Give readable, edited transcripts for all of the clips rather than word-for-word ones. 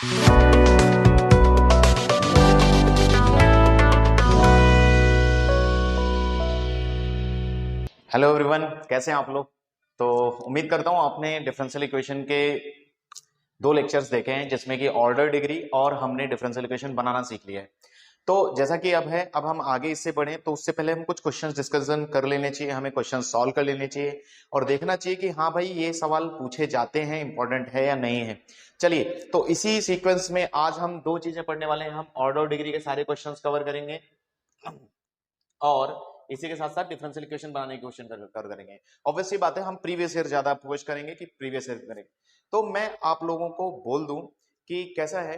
Hello everyone, कैसे हैं आप लोग। तो उम्मीद करता हूं आपने डिफरेंशियल इक्वेशन के दो लेक्चर्स देखे हैं जिसमें कि ऑर्डर डिग्री और हमने डिफरेंशियल इक्वेशन बनाना सीख लिया है। तो जैसा कि अब हम आगे इससे बढ़ें तो उससे पहले हम कुछ क्वेश्चंस डिस्कशन कर लेने चाहिए, हमें क्वेश्चन सॉल्व कर लेने चाहिए और देखना चाहिए कि हाँ भाई ये सवाल पूछे जाते हैं, इंपॉर्टेंट है या नहीं है। चलिए, तो इसी सीक्वेंस में आज हम दो चीजें पढ़ने वाले हैं। हम ऑर्डर डिग्री के सारे क्वेश्चंस कवर करेंगे और इसी के साथ साथ डिफरेंशियल इक्वेशन बनाने की क्वेश्चन कर करेंगे। ऑब्वियसली बात है, हम प्रीवियस ईयर ज्यादा फोकस करेंगे कि प्रीवियस ईयर करेंगे। तो मैं आप लोगों को बोल दूं कि कैसा है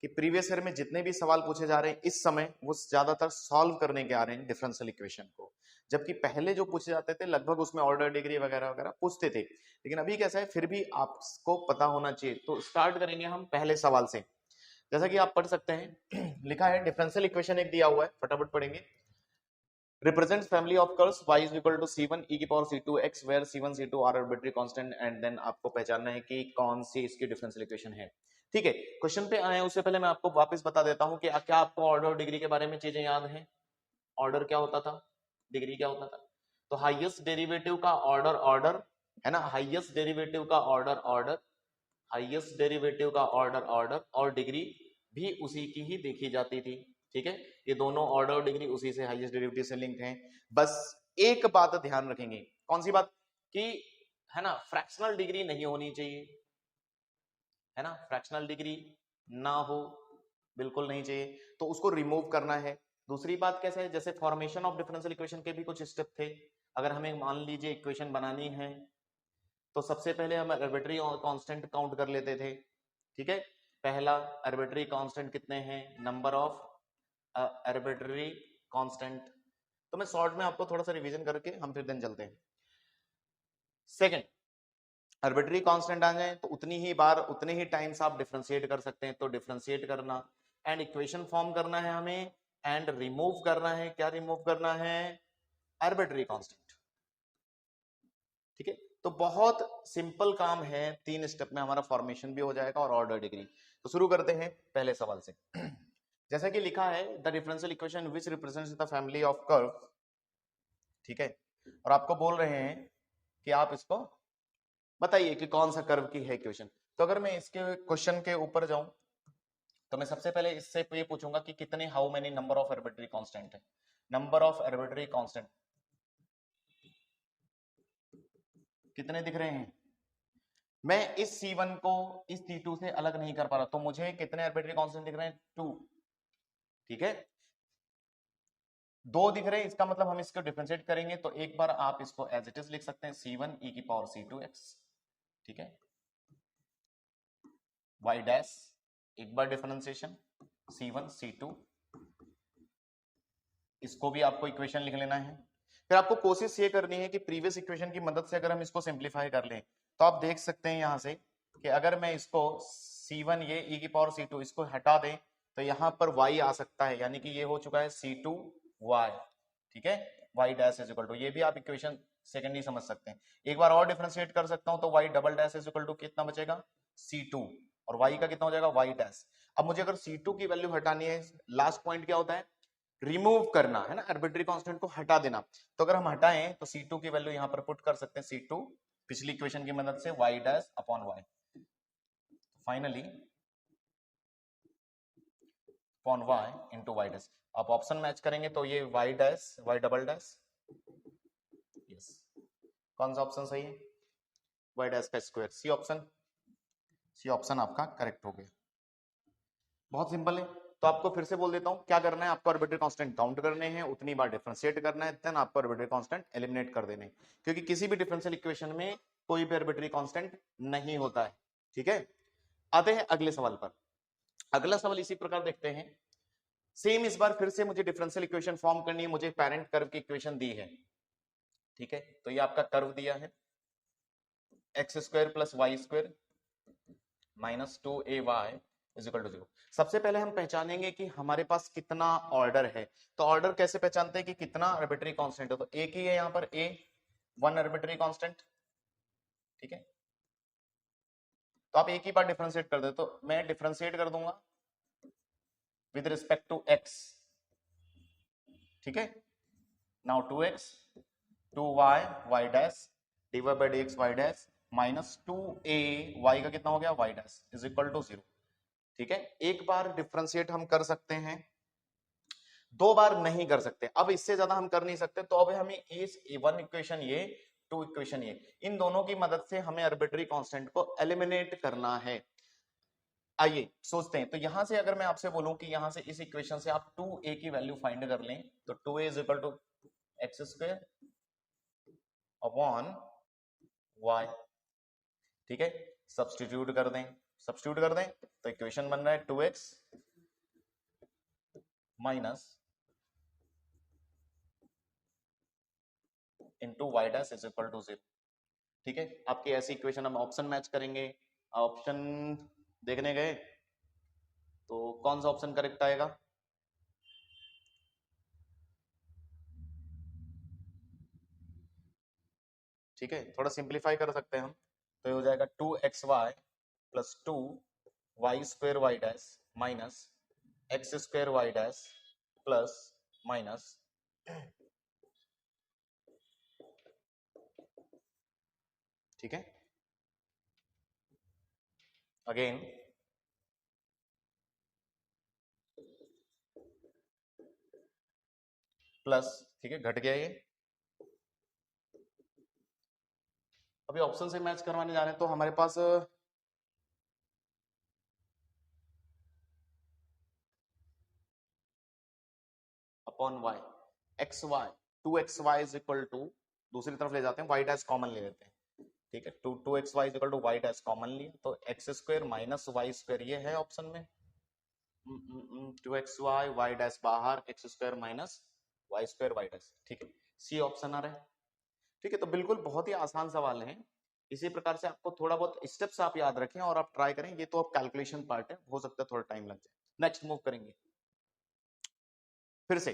कि प्रीवियस ईयर में जितने भी सवाल पूछे जा रहे हैं इस समय वो ज्यादातर सॉल्व करने के आ रहे हैं डिफरेंशियल इक्वेशन को, जबकि पहले जो पूछे जाते थे लगभग उसमें ऑर्डर डिग्री वगैरह वगैरह पूछते थे। लेकिन अभी कैसा है, फिर भी आपको पता होना चाहिए। तो स्टार्ट करेंगे हम पहले सवाल से। जैसा कि आप पढ़ सकते हैं लिखा है डिफरेंशियल इक्वेशन एक दिया हुआ है, फटाफट पढ़ेंगे। Represents family of curves y is equal to c1 e की power c2x where c1 c2 are arbitrary constant and then आपको पहचानना है कि कौन सी इसकी डिफरेंशियल इक्वेशन है। ठीक है, क्वेश्चन पे आए उससे पहले मैं आपको वापस बता देता हूं कि क्या आपको ऑर्डर और डिग्री के बारे में चीजें याद हैं। ऑर्डर क्या होता था, डिग्री क्या होता था। तो हाईएस्ट डेरिवेटिव का ऑर्डर ऑर्डर है ना, हाईएस्ट डेरिवेटिव का ऑर्डर ऑर्डर, हाईएस्ट डेरिवेटिव का ऑर्डर ऑर्डर और डिग्री भी उसी की ही देखी जाती थी। ठीक है, ये दोनों ऑर्डर और डिग्री उसी से हाईएस्ट डेरिवेटिव से लिंक्ड हैं। बस एक बात ध्यान रखेंगे, कौन सी बात, कि है ना फ्रैक्शनल डिग्री नहीं होनी चाहिए, है ना, फ्रैक्शनल डिग्री ना हो, बिल्कुल नहीं चाहिए, तो उसको रिमूव करना है। दूसरी बात कैसे है, जैसे फॉर्मेशन ऑफ डिफरेंशियल इक्वेशन के भी कुछ स्टेप थे। अगर हमें मान लीजिए इक्वेशन बनानी है तो सबसे पहले हम आर्बिट्री कांस्टेंट काउंट कर लेते थे। ठीक है, पहला आर्बिट्री कांस्टेंट कितने हैं, नंबर ऑफ आर्बिट्री कांस्टेंट। तो मैं शॉर्ट में आपको थोड़ा सा रिवीजन करके हम फिर दिन चलते हैं। सेकंड, आर्बिट्री कांस्टेंट आ जाए तो उतनी ही बार उतने ही टाइम्स आप डिफरेंशिएट कर सकते हैं, तो डिफरेंशिएट करना एंड इक्वेशन फॉर्म करना है हमें एंड रिमूव करना है। क्या रिमूव करना है, आर्बिट्री कांस्टेंट। ठीक है, तो बहुत सिंपल काम है, 3 स्टेप में हमारा फॉर्मेशन भी हो जाएगा और ऑर्डर डिग्री। तो शुरू करते हैं पहले सवाल से। जैसा कि लिखा है the differential equation which represents the family of curve. ठीक है, और आपको बोल रहे हैं कि आप इसको बताइए कि कौन सा कर्व की है इक्वेशन। तो अगर मैं इसके क्वेश्चन के ऊपर जाऊं तो मैं सबसे पहले इससे ये पूछूंगा कि कितने, how many number of arbitrary constant है। नंबर ऑफ आर्बिट्री कांस्टेंट कितने दिख रहे हैं। मैं इस C1 को इस C2 से अलग नहीं कर पा रहा, तो मुझे कितने आर्बिट्री कांस्टेंट दिख रहे हैं, 2। ठीक है, 2 दिख रहे हैं, इसका मतलब हम इसको डिफरेंशिएट करेंगे तो एक बार आप इसको एज इट इज लिख सकते हैं C1 e की पावर C2x। ठीक है, y डैश, एक बार डिफरेंशिएशन C1 C2, इसको भी आपको इक्वेशन लिख लेना है। फिर आपको कोशिश ये करनी है कि प्रीवियस इक्वेशन की मदद से अगर हम इसको सिंप्लीफाई कर लें तो आप देख सकते हैं यहां से कि अगर मैं इसको C1 ये e की पावर C2 इसको हटा दें तो यहां पर y आ सकता है, यानी कि ये हो चुका है C2y। ठीक है, y dash is equal to, ये भी आप इक्वेशन सेकंड ही समझ सकते हैं। एक बार और डिफरेंशिएट कर सकता हूं तो y double dash is equal to कितना बचेगा, C2, और y का कितना हो जाएगा, y डैश। अब मुझे अगर C2 की वैल्यू हटानी है, लास्ट पॉइंट क्या होता है, रिमूव करना है ना, आर्बिट्री कांस्टेंट को हटा देना। तो अगर हम हटाएं तो C2 की वैल्यू यहां पर पुट कर सकते हैं, C2 पिछली इक्वेशन की मदद से y dash upon y, finally upon y into y dash. आप ऑप्शन मैच करेंगे तो ये y dash, y double dash, yes, कौन सा ऑप्शन सही है, y डैश का square, C option, C option आपका करेक्ट हो गया। बहुत सिंपल है। तो आपको फिर से बोल देता हूं क्या करना है, आपको आर्बिट्री कांस्टेंट काउंट करने हैं, उतनी बार डिफरेंशिएट करना है, देन आपको आर्बिट्री कांस्टेंट एलिमिनेट कर देने, क्योंकि किसी भी डिफरेंशियल इक्वेशन में कोई भी आर्बिट्री कांस्टेंट नहीं होता है। ठीक है, आते हैं अगले सवाल पर। अगला सवाल इसी प्रकार देखते हैं। सेम इस बार फिर से मुझे डिफरेंशियल इक्वेशन फॉर्म करनी है, मुझे पेरेंट कर्व की इक्वेशन दी है। ठीक है, तो ये आपका कर्व दिया है X square plus Y square minus 2ay is equal to 0। सबसे पहले हम पहचानेंगे कि हमारे पास कितना ऑर्डर है। तो ऑर्डर कैसे पहचानते हैं कि कितना आर्बिट्री कांस्टेंट है, तो एक ही है यहां पर a, 1 आर्बिट्री कांस्टेंट। ठीक है, तो आप एक ही बार डिफरेंशिएट कर दे, तो मैं डिफरेंशिएट कर दूंगा विद रिस्पेक्ट टू x, ठीक है। Now 2x 2y y dash divide by dx y dash minus 2a y का कितना हो गया y dash is equal to 0, ठीक है। एक बार डिफरेंशिएट हम कर सकते हैं, दो बार नहीं कर सकते, अब इससे ज्यादा हम कर नहीं सकते, तो अब हमें इस वन इक्वेशन ये, टू इक्वेशन ये, इन दोनों की मदद से हमें आर्बिट्री कांस्टेंट को एलिमिनेट करना है। आइए सोचते हैं, तो यहां से अगर मैं आपसे बोलूं कि यहां से इस इक्वेशन से आप 2a की वैल्यू फाइंड कर लें, तो 2a is equal to X square upon y, ठीक है। सब्स्टिट्यूट कर दें, सब्स्टिट्यूट कर दें तो इक्वेशन बन रहा है 2x minus into Y dash is equal to 0, ठीक है। आपकी ऐसी इक्वेशन हम ऑप्शन मैच करेंगे, ऑप्शन देखने गए तो कौन सा ऑप्शन करेक्ट आएगा, ठीक है। थोड़ा सिंप्लीफाई कर सकते हैं हम, तो ये हो जाएगा 2xy plus 2y square Y dash minus x square Y dash plus minus, ठीक है। अगेन प्लस, ठीक है, घट गया ये। अभी ऑप्शन से मैच करवाने जा रहे हैं, तो हमारे पास upon y x y 2xy is equal to, दूसरी तरफ ले जाते हैं, वाई डैश कॉमन ले लेते हैं, ठीक है। 2xy is equal to Y dash common लिया, तो X square minus Y square ये है ऑप्शन में, 2xy वाई डैश बाहर, X square minus Y square Y dash, ठीक है। सी ऑप्शन आ रहा है, ठीक है। तो बिल्कुल बहुत ही आसान सवाल है, इसी प्रकार से आपको थोड़ा बहुत स्टेप्स आप याद रखें और आप ट्राई करें, ये तो अब कैलकुलेशन पार्ट है, हो सकता है थोड़ा टाइम लग जाए। नेक्स्ट मूव करेंगे फिर से।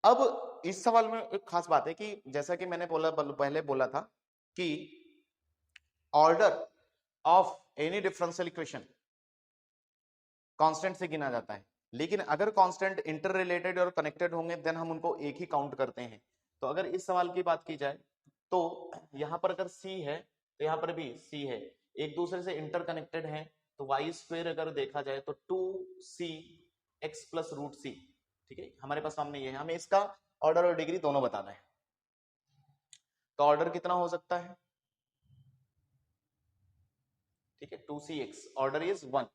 अब इस सवाल में एक खास बात है कि जैसा कि मैंने पहले बोला था कि order of any differential equation constant से गिना जाता है, लेकिन अगर कांस्टेंट इंटर रिलेटेड और कनेक्टेड होंगे देन हम उनको एक ही काउंट करते हैं। तो अगर इस सवाल की बात की जाए तो यहां पर अगर c है तो यहां पर भी c है, एक दूसरे से इंटर कनेक्टेड है, तो वाई स्क्वेयर अगर देखा जाए तो 2c x प्लस रूट सी, ठीक है। हमारे पास सामने ये है, हमें इसका ऑर्डर और डिग्री दोनों बताना है। तो ऑर्डर कितना हो सकता है, ठीक है, 2cx ऑर्डर इज 1,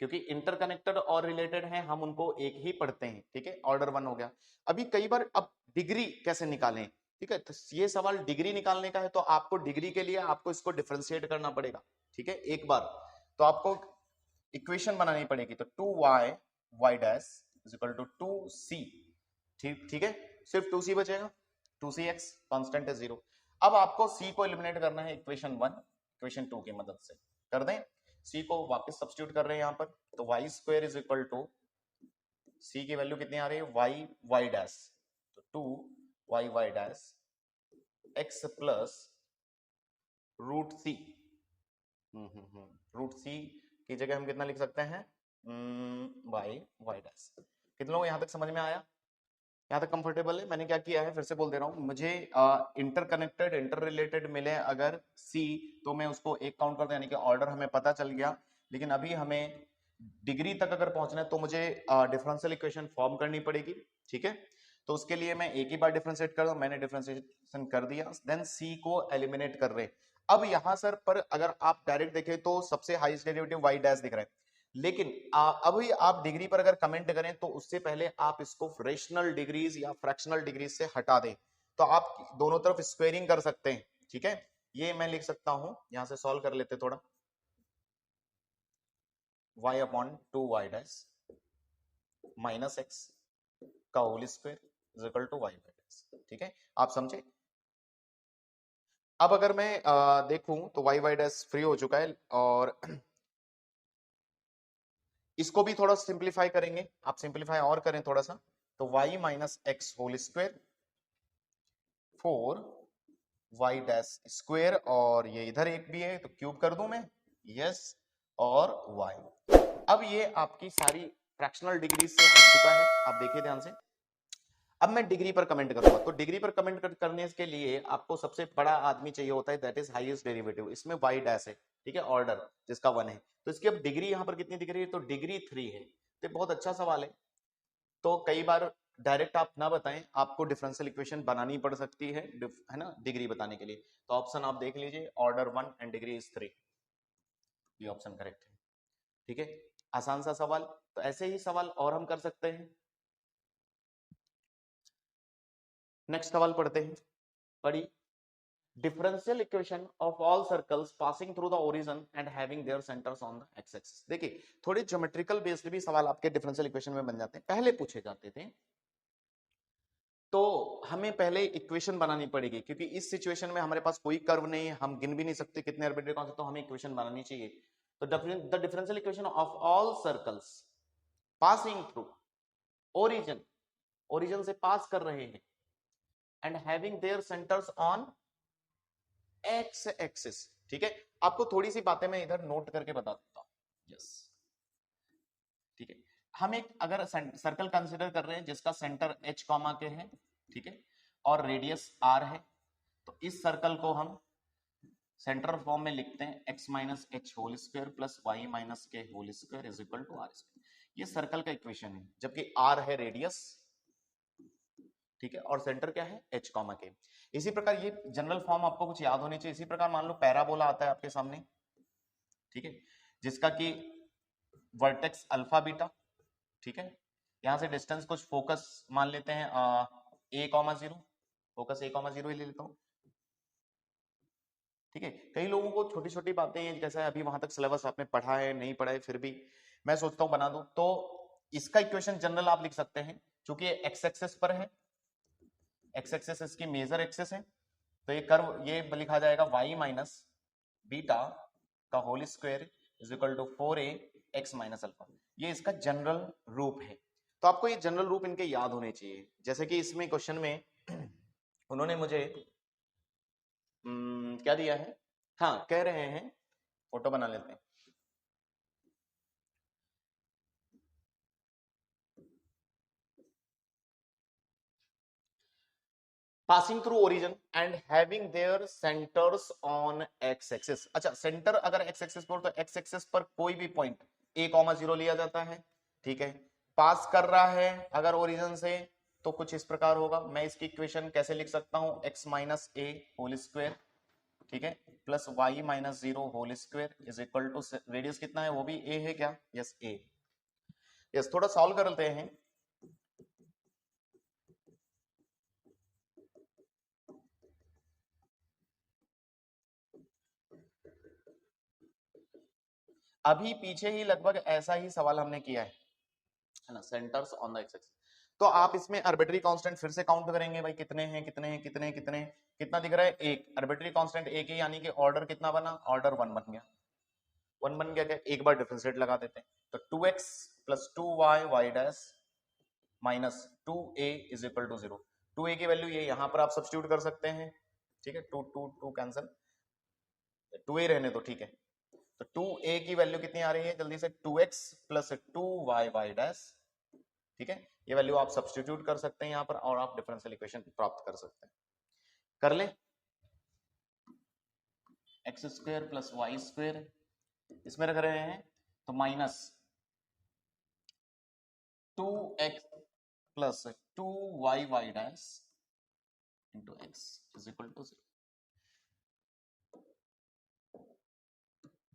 क्योंकि इंटरकनेक्टेड और रिलेटेड हैं हम उनको एक ही पढ़ते हैं, ठीक है। ऑर्डर 1 हो गया। अभी कई बार अब डिग्री कैसे निकालें, ठीक है, तो ये सवाल डिग्री निकालने का है, तो आपको डिग्री के लिए आपको इसको डिफरेंशिएट करना पड़ेगा, ठीक है, एक बार। तो आपको इक्वेशन बनानी पड़ेगी, तो 2y y dash is equal to 2c, ठीक, ठीक है। सिर्फ 2c बचेगा, 2cx कांस्टेंट है 0। अब आपको c को एलिमिनेट करना है इक्वेशन 1 इक्वेशन 2 की मदद से, कर दें। c को वापस सब्स्टिट्यूट कर रहे हैं यहां पर, तो y square is equal to c की वैल्यू कितनी आ रही है y y डैश, तो 2y y dash x plus root C, root C की जगह हम कितना लिख सकते हैं, y y डैश। कितने लोग यहां तक समझ में आया, यहाँ तक कंफर्टेबल है। मैंने क्या किया है फिर से बोल दे रहा हूँ, मुझे इंटरकनेक्टेड इंटर रिलेटेड मिले अगर सी, तो मैं उसको एक काउंट करता, यानी कि ऑर्डर हमें पता चल गया। लेकिन अभी हमें डिग्री तक अगर पहुंचना है तो मुझे डिफरेंशियल इक्वेशन फॉर्म करनी पड़ेगी, ठीक है। तो उसके लिए मैं एक ही बार डिफरेंशिएट कर दूं, मैंने डिफरेंशिएशन कर दिया, देन सी को एलिमिनेट कर रहे। अब यहां सर पर अगर आप डायरेक्ट देखें तो सबसे हाईएस्ट डेरिवेटिव वाई डैश दिख रहा है, लेकिन अभी आप डिग्री पर अगर कमेंट करें तो उससे पहले आप इसको फ्रैक्शनल डिग्रीज या फ्रैक्शनल डिग्रीज से हटा दें, तो आप दोनों तरफ स्क्वेयरिंग कर सकते हैं, ठीक है। ये मैं लिख सकता हूं, यहां से सॉल्व कर लेते थोड़ा, y upon 2y dash minus x का whole square is equal to Y dash, ठीक है, आप समझे। अब अगर मैं देखूं तो वाई वाई डैश फ्री हो चुका है, और इसको भी थोड़ा सिंप्लीफाई करेंगे, आप सिंप्लीफाई और करें थोड़ा सा, तो y minus X whole square 4 Y dash square, और ये इधर एक भी है तो क्यूब कर दूं मैं, यस, और वाई। अब ये आपकी सारी फ्रैक्शनल डिग्री से हट चुका है, आप देखिए ध्यान से। अब मैं डिग्री पर कमेंट करूंगा, तो डिग्री पर कमेंट करने के लिए आपको सबसे बड़ा आदमी चाहिए होता है, दैट इज हाईएस्ट डेरिवेटिव। इसमें वाई डैश है, ठीक है, ऑर्डर जिसका 1 है, तो इसकी अब डिग्री यहां पर कितनी दिख रही है, तो डिग्री 3 है। तो बहुत अच्छा सवाल है। तो कई बार डायरेक्ट आप ना बताएं, आपको डिफरेंशियल इक्वेशन बनानी पड़ सकती है ना, डिग्री बताने के लिए। तो ऑप्शन आप देख लीजिए, ऑर्डर 1 एंड डिग्री इज 3, ये ऑप्शन करेक्ट है। ठीक है, आसान सा सवाल। तो ऐसे ही सवाल और हम कर सकते हैं। नेक्स्ट सवाल पढ़ते हैं, पढ़िए। differential equation of all circles passing through the origin and having their centers on the x-axis। देखिए थोड़े ज्योमेट्रिकल बेस्ड भी सवाल आपके डिफरेंशियल इक्वेशन में बन जाते हैं, पहले पूछे जाते थे। तो हमें पहले इक्वेशन बनानी पड़ेगी, क्योंकि इस सिचुएशन में हमारे पास कोई कर्व नहीं है, हम गिन भी नहीं सकते कितने आर्बिट्रेरी कॉन्स्टेंट, तो हमें इक्वेशन बनानी चाहिए। तो the differential equation of all circles passing through origin, origin से पास कर रहे हैं, and having their centres on x axis. ठीक है, आपको थोड़ी सी बातें मैं इधर नोट करके बता देता हूं, यस। ठीक है, हम एक अगर सर्कल कंसीडर कर रहे हैं जिसका सेंटर एच कॉमा के है, ठीक है, और रेडियस आर है, तो इस सर्कल को हम सेंटर फॉर्म में लिखते हैं x minus h whole square plus Y minus k whole square is equal to r square. ये सर्कल का इक्वेशन है, जबकि आर है रेडियस, ठीक है, और सेंटर क्या है, एच कॉमा के। इसी प्रकार ये जनरल फॉर्म आपको कुछ याद होनी चाहिए। इसी प्रकार मान लो पैराबोला आता है आपके सामने, ठीक है, जिसका कि वर्टेक्स अल्फा बीटा, ठीक है, यहां से डिस्टेंस कुछ फोकस मान लेते हैं ए कॉमा जीरो, फोकस ए कॉमा जीरो ही ले लेता हूं। ठीक है, कई लोगों को छोटी छोटी बातें हैं, जैसे अभी वहां तक सिलेबस आपने पढ़ा है नहीं पढ़ा है, फिर भी मैं सोचता हूं बना दूं। तो इसका इक्वेशन जनरल आप लिख सकते हैं, क्योंकि एक्स एक्सेस पर है, एक्स एक्सेस इसकी मेजर एक्सेस है, तो ये कर्व ये लिखा जाएगा y माइनस बीटा का whole square is equal to 4a x minus alpha. ये इसका जनरल रूप है। तो आपको ये जनरल रूप इनके याद होने चाहिए। जैसे कि इसमें क्वेश्चन में उन्होंने मुझे क्या दिया है, हाँ कह रहे हैं, फोटो बना लेते हैं। Passing through origin and having their centres on x axis. अच्छा, सेंटर अगर एक्स एक्सिस पर, तो एक्स एक्सिस पर कोई भी पॉइंट a कॉमा जीरो लिया जाता है, ठीक है। पास कर रहा है अगर ओरिजिन से, तो कुछ इस प्रकार होगा। मैं इसकी इक्वेशन कैसे लिख सकता हूं, X minus A whole square, ठीक है, plus Y minus zero whole square is equal to, radius कितना है, वो भी a है क्या, यस a। यस, थोड़ा सॉल्व करते हैं। अभी पीछे ही लगभग ऐसा ही सवाल हमने किया है ना, centres on the x axis. तो आप इसमें आर्बिट्री कांस्टेंट फिर से काउंट करेंगे, भाई कितने हैं कितने हैं कितने हैं कितने, कितना दिख रहा है, एक आर्बिट्री कांस्टेंट एक ही, यानी कि ऑर्डर कितना बना, ऑर्डर 1 बन गया। 1 बन गया क्या, एक बार डिफरेंशिएट लगा देते हैं, तो 2x plus 2y Y dash minus 2a is equal to 0। 2a की वैल्यू ये यहां पर आप सब्स्टिट्यूट कर सकते हैं, ठीक है, 2 2 2 कैंसिल, 2a रहने दो, ठीक है। तो 2a की वैल्यू कितनी आ रही है जल्दी से, 2x plus 2y Y dash, ठीक है, ये वैल्यू आप सब्स्टिट्यूट कर सकते हैं यहां पर, और आप डिफरेंशियल इक्वेशन प्राप्त कर सकते हैं। कर ले, X square plus Y square इसमें रख रहे हैं, तो minus 2x plus 2y Y dash into X is equal to 0।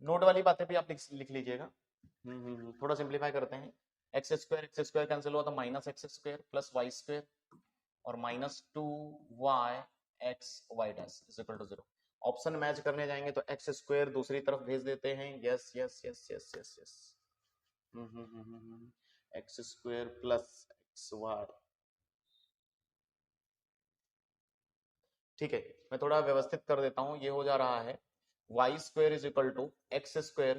Note वाली बातें भी आप लिख लीजिएगा। थोड़ा सिंप्लीफाई करते हैं, एक्स स्क्वायर कैंसिल हुआ तो minus x square plus Y square और minus 2y x y dash is equal to 0। Option match करने जाएंगे तो एक्स स्क्वायर दूसरी तरफ भेज देते हैं, yes yes yes yes yes yes, X square plus X Y, ठीक है। मैं थोड़ा व्यवस्थित कर देता हूं, ये हो जा रहा है Y square is equal to X square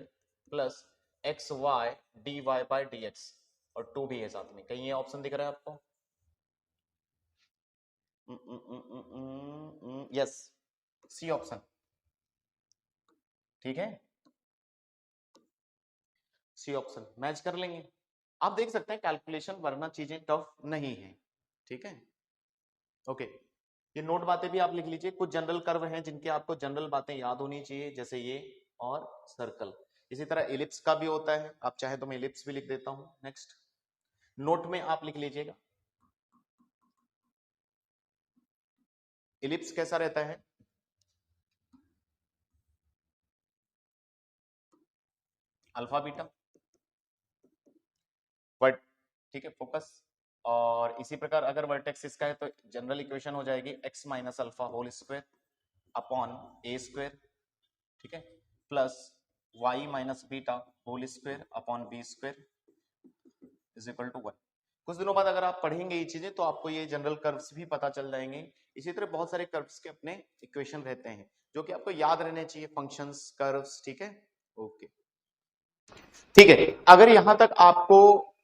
plus X Y D Y by D X, और 2 भी है साथ में, कहीं ये ऑप्शन दिख रहा है आपको, यस, सी ऑप्शन, ठीक है, सी ऑप्शन मैच कर लेंगे। आप देख सकते हैं कैलकुलेशन वरना चीजें टफ नहीं है, ठीक है, ओके। ये नोट बातें भी आप लिख लीजिए, कुछ जनरल कर्व हैं जिनके आपको जनरल बातें याद होनी चाहिए, जैसे ये और सर्कल। इसी तरह इलिप्स का भी होता है, आप चाहे तो मैं इलिप्स भी लिख देता हूं। नेक्स्ट नोट में आप लिख लीजिएगा इलिप्स कैसा रहता है, अल्फा बीटा वर्ट, ठीक है, फोकस। और इसी प्रकार अगर वर्टेक्स इसका है तो जनरल इक्वेशन हो जाएगी x minus alpha whole square upon a square, ठीक है, plus y minus beta whole square upon b square is equal to 1। कुछ दिनों बाद अगर आप पढ़ेंगे ये चीजें तो आपको ये जनरल कर्व्स भी पता चल जाएंगे। इसी तरह बहुत सारे कर्व्स के अपने इक्वेशन रहते हैं जो कि आपको याद रहने चाहिए, फंक्शंस, कर्व्स, ठीक है, ओके, ठीक है। अगर यहां तक आपको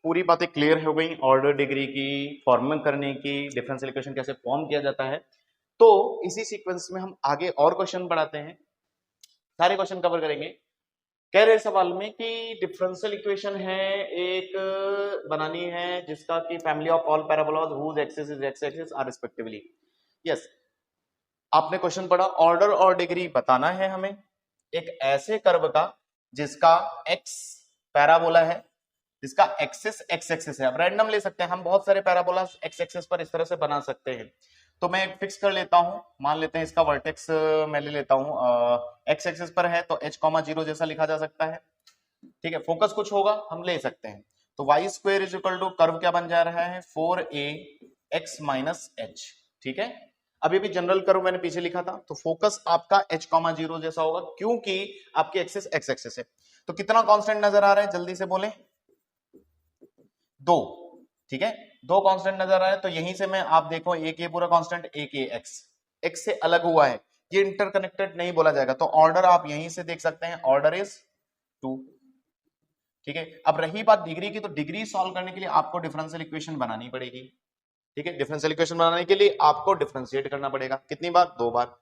पूरी बातें क्लियर हो गई, ऑर्डर डिग्री की, फॉर्मिंग करने की, डिफरेंशियल इक्वेशन कैसे फॉर्म किया जाता है, तो इसी सीक्वेंस में हम आगे और क्वेश्चन बढ़ाते हैं, सारे क्वेश्चन कवर करेंगे। कह रहे सवाल में कि डिफरेंशियल इक्वेशन है एक बनानी है जिसका कि family of all parabolas whose axis is X axis are respectively. Yes, आपने क्वेश्चन पढ़ा, ऑर्डर और डिग्री बताना है हमें एक ऐसे कर्व का जिसका एक्स पैराबोला है, जिसका एक्सिस एक्स एक्सिस है। अब रैंडम ले सकते हैं हम, बहुत सारे पैराबोलास एक्स एक्सिस पर इस तरह से बना सकते हैं। तो मैं फिक्स कर लेता हूं, मान लेते हैं इसका वर्टेक्स मैं ले लेता हूं एक्स एक्सिस पर है तो h,0 जैसा लिखा जा सकता है, ठीक है। फोकस कुछ होगा हम ले सकते हैं, तो Y square is equal to curve क्या बन जा रहा है 4a x माइनस एच, ठीक है। अभी भी जनरल कर्व मैंने पीछे लिखा था, तो फोकस आपका h,0 जैसा होगा क्योंकि आपकी एक्सिस एक्स एक्सिस है। तो कितना कांस्टेंट नजर आ रहा है जल्दी से बोले, 2, ठीक है, 2 कांस्टेंट नजर आ रहा है। तो यहीं से मैं आप देखो एक ये पूरा कांस्टेंट, एक ये एक्स से अलग हुआ है, ये इंटरकनेक्टेड नहीं बोला जाएगा। तो ऑर्डर आप यहीं से देख सकते हैं, ऑर्डर इज 2, ठीक है। अब रही बात डिग्री की, तो डिग्री सॉल्व करने के लिए आपको डिफरेंशियल इक्वेशन बनानी पड़ेगी, ठीक है। डिफरेंशियल इक्वेशन बनाने के लिए आपको डिफरेंशिएट करना पड़ेगा, कितनी बार, 2 बार,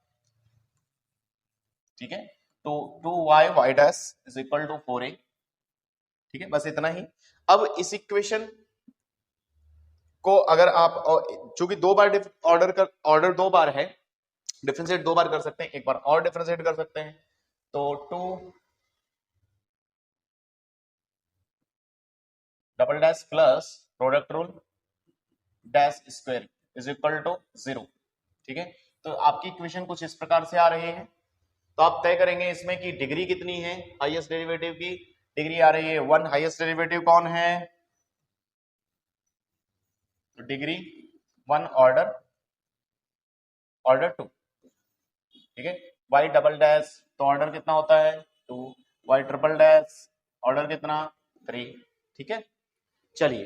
ठीक है। तो 2y y dash is equal to 4a, ठीक है, बस इतना ही। अब इस इक्वेशन को अगर आप, चूंकि 2 बार ऑर्डर 2 बार है, डिफरेंशिएट 2 बार कर सकते हैं, एक बार और डिफरेंशिएट कर सकते हैं। तो 2 double dash plus product rule dash square is equal to 0, ठीक है। तो आपकी इक्वेशन कुछ इस प्रकार से आ रही है। तो आप तय करेंगे इसमें कि डिग्री कितनी है, हाईएस्ट डेरिवेटिव की डिग्री आ रही है 1, हाईएस्ट डेरिवेटिव कौन है, तो डिग्री 1 ऑर्डर 2, ठीक है। y डबल डैश तो ऑर्डर कितना होता है 2, y ट्रिपल डैश ऑर्डर कितना 3, ठीक है। चलिए,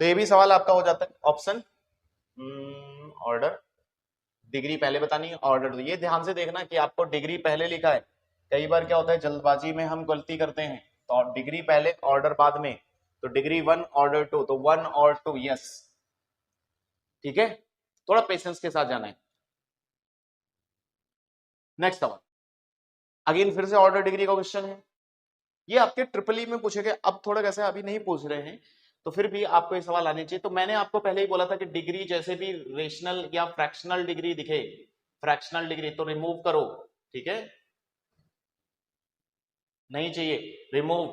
तो ये भी सवाल आपका हो जाता है ऑप्शन, ऑर्डर डिग्री पहले बतानी है, ऑर्डर तो ये ध्यान से देखना कि आपको डिग्री पहले लिखा है। कई बार क्या होता है जल्दबाजी में हम गलती करते हैं, तो डिग्री पहले ऑर्डर बाद में, तो डिग्री 1 ऑर्डर 2, तो 1 और 2, यस, ठीक है, थोड़ा पेशेंस के साथ जाना है। नेक्स्ट सवाल, अगेन फिर से ऑर्डर डिग्री का क्वेश्चन है, ये आपके ट्रिपल ई में पूछे गए, अब थोड़ा कैसे अभी नहीं पूछ रहे हैं, तो फिर भी आपको ये सवाल आने चाहिए। तो मैंने आपको पहले ही बोला था कि डिग्री जैसे भी रेशनल या फ्रैक्शनल डिग्री दिखे, फ्रैक्शनल डिग्री तो रिमूव करो, ठीक है, नहीं चाहिए, रिमूव।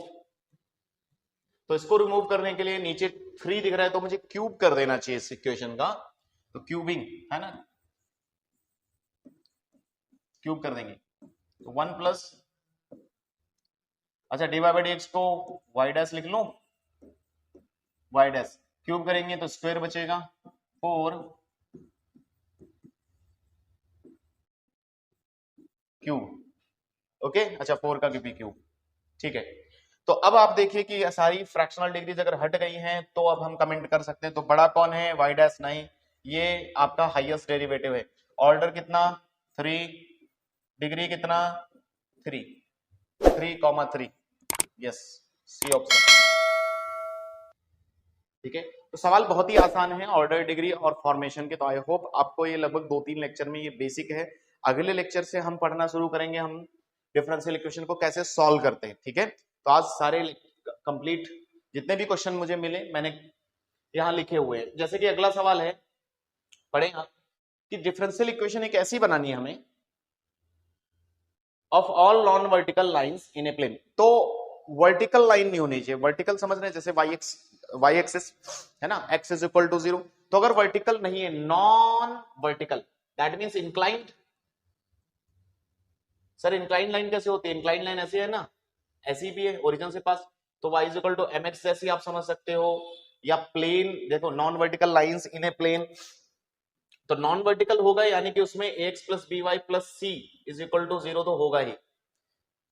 तो इसको रिमूव करने के लिए नीचे 3 दिख रहा है तो मुझे क्यूब कर देना चाहिए इस इक्वेशन का, तो क्यूबिंग है ना, क्यूब कर देंगे, तो 1 प्लस, अच्छा D Y by D X को वाई डैश लिख लो, वाई डैश क्यूब करेंगे तो स्क्वायर बचेगा 4 क्यूब, ओके, अच्छा 4 का क्यूब, ठीक है। तो अब आप देखिए कि सारी फ्रैक्शनल डिग्रीज अगर हट गई हैं तो अब हम कमेंट कर सकते हैं। तो बड़ा कौन है, वाई डैश नहीं, ये आपका हाईएस्ट डेरिवेटिव है। ऑर्डर कितना 3, डिग्री कितना 3, 3,3, यस, सी ऑप्शन, ठीक है। तो सवाल बहुत ही आसान है ऑर्डर डिग्री और फॉर्मेशन के, तो आई होप आपको ये लगभग 2-3 लेक्चर में ये बेसिक है, अगले लेक्चर से हम पढ़ना शुरू करेंगे हम डिफरेंशियल इक्वेशन को कैसे सॉल्व करते हैं, ठीक है। तो आज सारे कंप्लीट जितने भी क्वेश्चन मुझे मिले मैंने यहां लिखे हुए हैं। जैसे कि अगला सवाल है, पढ़े आप कि डिफरेंशियल इक्वेशन एक ऐसी बनानी है हमें of all non vertical lines in a plane. तो वर्टिकल लाइन नहीं होनी चाहिए, वर्टिकल समझ रहे हैं जैसे वाई एक्सिस है ना, x इज इक्वल टू 0। तो अगर वर्टिकल नहीं है, non vertical, that means inclined. Sir inclined line कैसे होती है? इंक्लाइंड लाइन ऐसी है ना, ऐसी भी है ओरिजिन से पास, तो y is equal to mx जैसी आप समझ सकते हो। या प्लेन, देखो non vertical lines in a plane, तो नॉन वर्टिकल होगा यानी कि उसमें ax plus B Y plus C is equal to 0 तो होगा ही।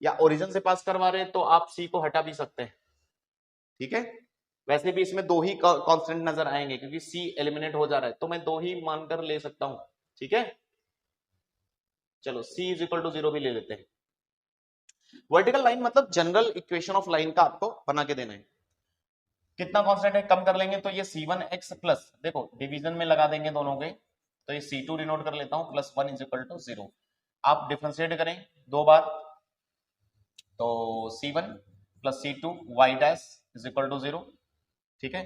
या ओरिजिन से पास करवा रहे हैं तो आप c को हटा भी सकते हैं, ठीक है। वैसे भी इसमें दो ही कांस्टेंट नजर आएंगे क्योंकि c एलिमिनेट हो जा रहा है, तो मैं दो ही मानकर ले सकता हूं, ठीक है। चलो c इज इक्वल टू 0 भी ले लेते हैं। वर्टिकल लाइन मतलब जनरल इक्वेशन ऑफ लाइन का आपको बना के देना है। कितना कांस्टेंट है, कम कर लेंगे तो ये c1x प्लस, देखो डिवीजन में लगा देंगे दोनों के, तो ये c2 डिनोट कर लेता हूं, प्लस 1 इज इक्वल टू 0। आप डिफरेंशिएट करें दो बार, तो c1 plus c2 y dash is equal to 0, ठीक है।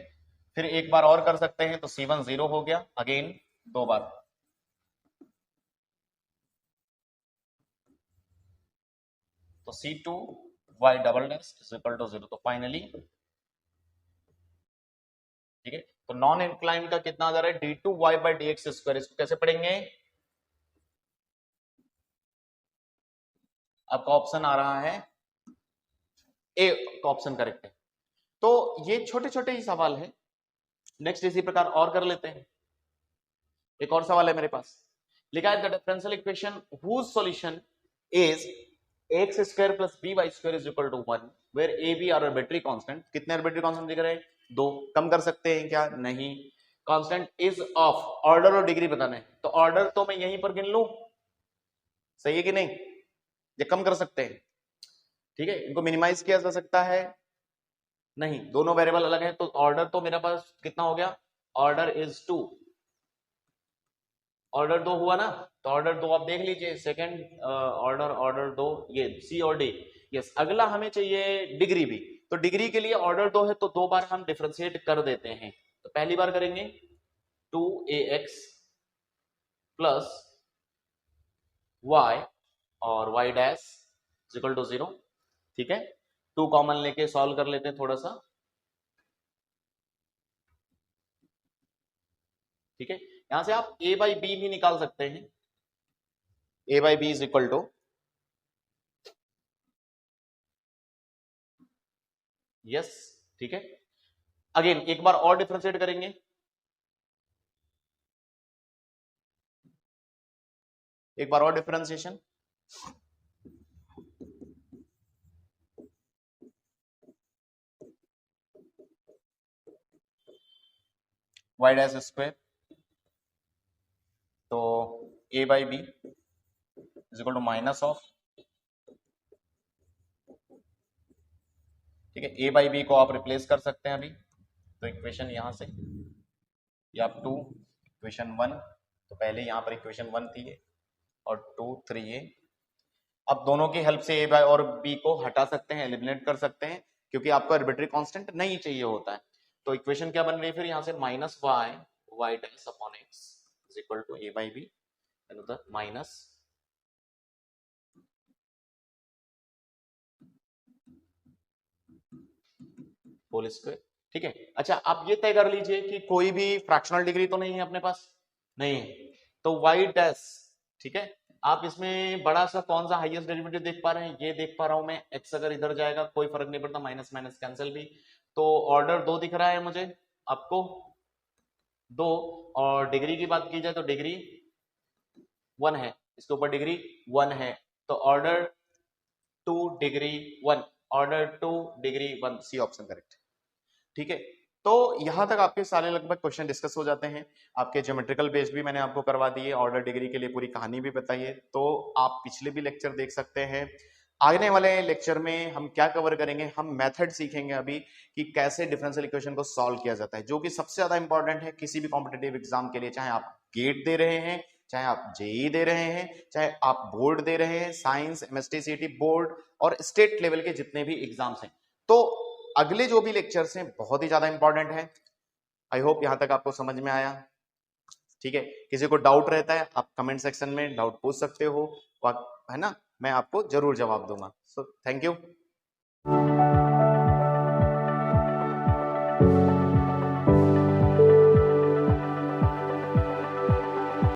फिर एक बार और कर सकते हैं, तो c1 0 हो गया, अगेन दो बार, तो c2 y double dash is equal to 0। तो फाइनली, ठीक है, तो नॉन इंक्लाइन का कितना आ जा रहा है, d2y बाई dx स्क्वायर। इसको कैसे पढ़ेंगे? आपका ऑप्शन आ रहा है ए का ऑप्शन करेक्ट है। तो ये छोटे छोटे ही सवाल है। नेक्स्ट इसी प्रकार और कर लेते हैं। एक और सवाल है मेरे पास, लिखा है the differential equation whose solution is X square plus B Y square is equal to 1 where A B are arbitrary constant. कितने आर्बिट्ररी कांस्टेंट दिख रहे हैं? दो। कम कर सकते हैं क्या? नहीं। कांस्टेंट इज ऑफ ऑर्डर और डिग्री बताना है, तो ऑर्डर तो मैं यहीं पर गिन लूं, सही है कि नहीं? ये कम कर सकते हैं, ठीक है। इनको मिनिमाइज किया जा सकता है? नहीं, दोनों वेरिएबल अलग है, तो ऑर्डर तो मेरे पास कितना हो गया, ऑर्डर इज 2। ऑर्डर 2 हुआ ना, तो ऑर्डर 2 आप देख लीजिए, सेकंड ऑर्डर 2, ये सी और डी। यस, अगला हमें चाहिए डिग्री भी, तो डिग्री के लिए ऑर्डर 2 है तो दो बार हम डिफरेंशिएट कर देते हैं। तो पहली बार करेंगे 2ax प्लस y और y डैश इक्वल टू 0, ठीक है। 2 कॉमन लेके सॉल्व कर लेते हैं थोड़ा सा, ठीक है। यहां से आप a बाई बी भी निकाल सकते हैं, a by B is equal to, yes, ठीक है। अगेन एक बार और डिफरेंशिएट करेंगे, एक बार और डिफरेंशिएशन, y डैश स्क्वायर, तो a by B is equal to minus of, ठीक है। a बाई बी को आप रिप्लेस कर सकते हैं अभी, तो इक्वेशन यहां से, या 2 इक्वेशन 1, तो पहले यहां पर इक्वेशन 1 थी ये, और 2 3a। अब दोनों की हेल्प से a बाई और b को हटा सकते हैं, एलिमिनेट कर सकते हैं, क्योंकि आपको आर्बिट्ररी कांस्टेंट नहीं चाहिए होता है। तो इक्वेशन क्या बन रही है फिर यहां से, minus y dash upon x is equal to a by B minus whole square, ठीक है। अच्छा, आप ये तय कर लीजिए कि कोई भी फ्रैक्शनल डिग्री तो नहीं है अपने पास, नहीं है, तो y डैश, ठीक है। आप इसमें बड़ा सा कौन सा हाईएस्ट डेरिवेटिव देख पा रहे हैं? ये देख पा रहा हूं मैं, x अगर इधर जाएगा कोई फर्क नहीं पड़ता, माइनस माइनस कैंसिल भी, तो ऑर्डर 2 दिख रहा है मुझे, आपको 2। और डिग्री की बात की जाए तो डिग्री 1 है, इसके ऊपर डिग्री 1 है, तो order 2 degree 1, order 2 degree 1, C option correct, ठीक है। तो यहां तक आपके सारे लगभग क्वेश्चन डिस्कस हो जाते हैं। आपके ज्योमेट्रिकल बेस्ड भी मैंने आपको करवा दिए, ऑर्डर डिग्री के लिए पूरी कहानी भी बताई है, तो आप पिछले भी लेक्चर देख सकते हैं। आने वाले लेक्चर में हम क्या कवर करेंगे, हम मेथड सीखेंगे अभी कि कैसे डिफरेंशियल इक्वेशन को सॉल्व किया जाता है, जो कि सबसे ज्यादा इंपॉर्टेंट है किसी भी कॉम्पिटिटिव एग्जाम के लिए, चाहे आप गेट दे रहे हैं चाहे आप जेई दे रहे हैं, चाहे आप बोर्ड दे रहे हैं, साइंस, एमएसटी, सीटी, बोर्ड और स्टेट लेवल के जितने भी एग्जाम्स हैं। तो अगले जो भी लेक्चर्स हैं बहुत ही ज्यादा इंपॉर्टेंट है। आई होप यहां तक आपको समझ में आया। ठीक है, किसी को डाउट रहता है आप कमेंट सेक्शन में डाउट पूछ सकते हो, है ना, मैं आपको जरूर जवाब दूंगा। So thank you.